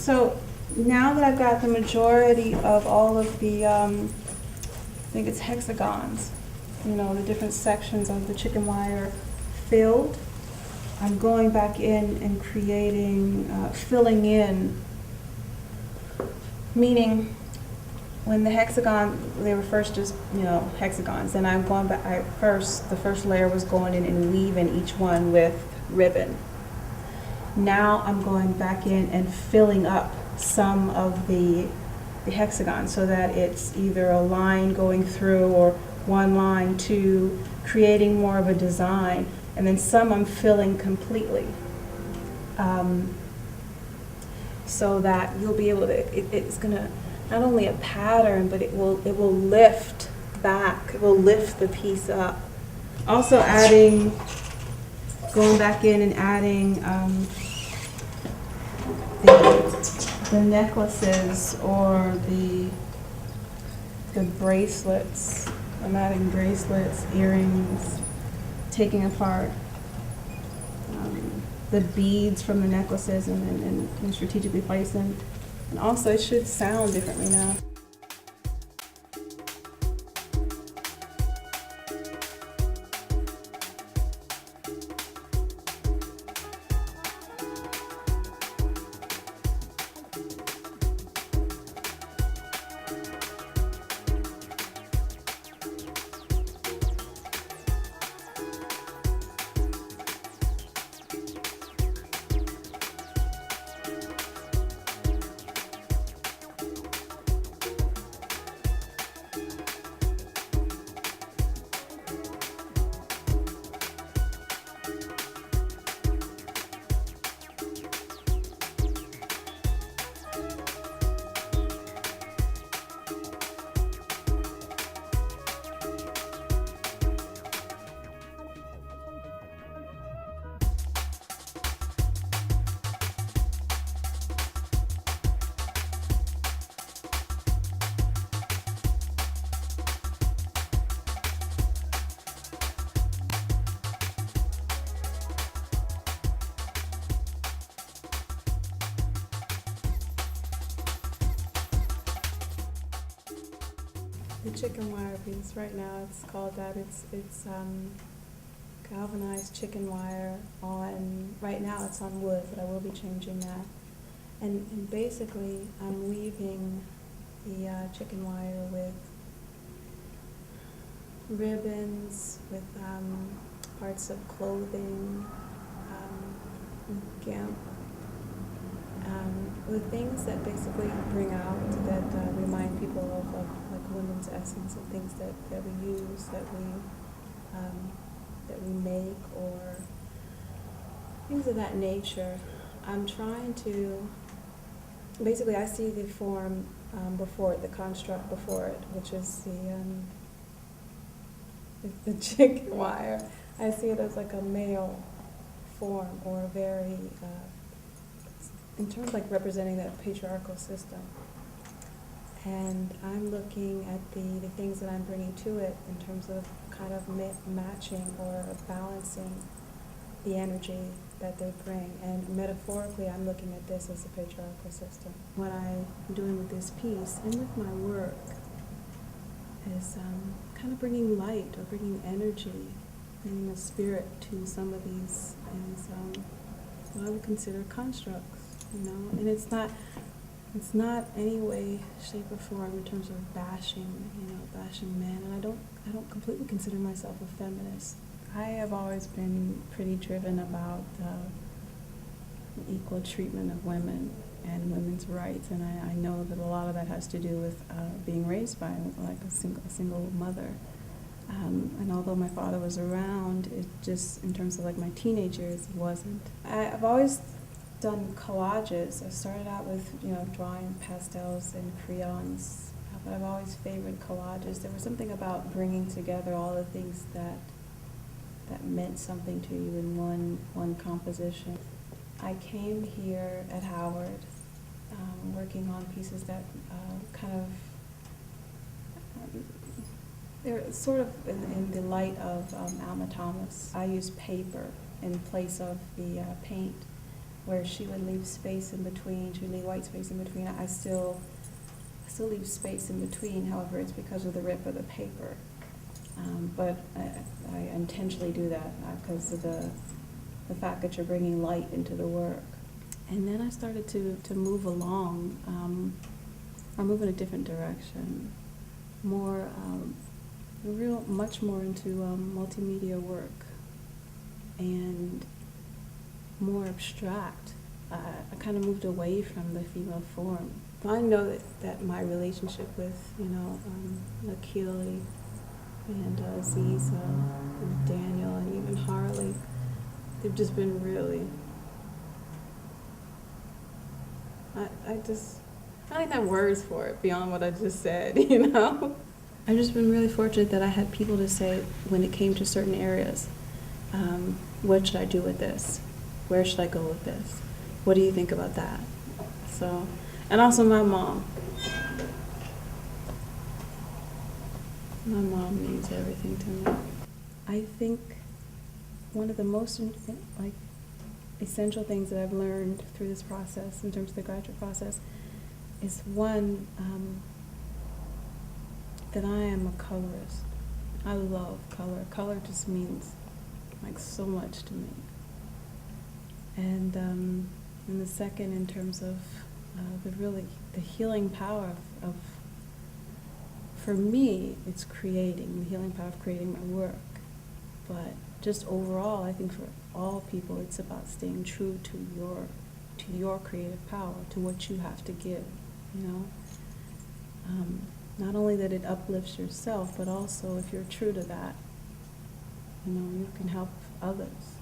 So now that I've got the majority of all of the, I think it's hexagons, the different sections of the chicken wire filled, I'm going back in and creating, filling in, meaning when the hexagon, they were first just, hexagons, and I'm going back, the first layer was going in and weaving each one with ribbon. Now I'm going back in and filling up some of the hexagons so that it's either a line going through or one line, two, creating more of a design, and then some I'm filling completely. So that you'll be able to, it's gonna, not only a pattern, but it will lift back, it will lift the piece up. Also going back in and adding the necklaces or the bracelets. I'm adding bracelets, earrings, taking apart the beads from the necklaces and strategically place them. And also it should sound differently now. The chicken wire piece right now, it's called that. It's galvanized chicken wire on, right now it's on wood, but I will be changing that. And basically I'm weaving the chicken wire with ribbons, with parts of clothing, gimp, with things that basically bring out, that remind people of like women's essence, and things that we use, that we make, or things of that nature. I'm trying to, basically I see the form before it, the construct before it, which is the chicken wire. I see it as like a male form, or a very, in terms of like representing that patriarchal system. And I'm looking at the things that I'm bringing to it in terms of kind of matching or balancing the energy that they bring. And metaphorically, I'm looking at this as a patriarchal system. What I'm doing with this piece and with my work is kind of bringing light, or bringing energy, bringing a spirit to some of these what I would consider constructs, and it's not any way, shape, or form in terms of bashing men. And I don't completely consider myself a feminist. I have always been pretty driven about equal treatment of women and women's rights, and I know that a lot of that has to do with being raised by like a single mother. And although my father was around, it just, in terms of like my teenage years, it wasn't. I've always done collages. I started out with drawing pastels and crayons, but I've always favored collages. There was something about bringing together all the things that meant something to you in one composition. I came here at Howard, working on pieces that kind of, they're sort of in the light of Alma Thomas. I used paper in place of the paint. where she would leave space in between, she would leave white space in between. I still leave space in between, however, it's because of the rip of the paper. But I intentionally do that because of the fact that you're bringing light into the work. And then I started to move along, or move in a different direction, more, much more into multimedia work and more abstract. I kind of moved away from the female form. I know that my relationship with, Akili and Aziza and Daniel and even Harley, they've just been really, I don't even have words for it beyond what I just said, I've just been really fortunate that I had people to say when it came to certain areas, what should I do with this? Where should I go with this? What do you think about that? So, and also my mom. My mom means everything to me. I think one of the most essential things that I've learned through this process, in terms of the graduate process, is one, that I am a colorist. I love color. Color just means so much to me. And the second, in terms of the healing power of, for me, it's creating, the healing power of creating my work. But just overall, I think for all people, it's about staying true to your creative power, to what you have to give, Not only that it uplifts yourself, but also if you're true to that, you can help others.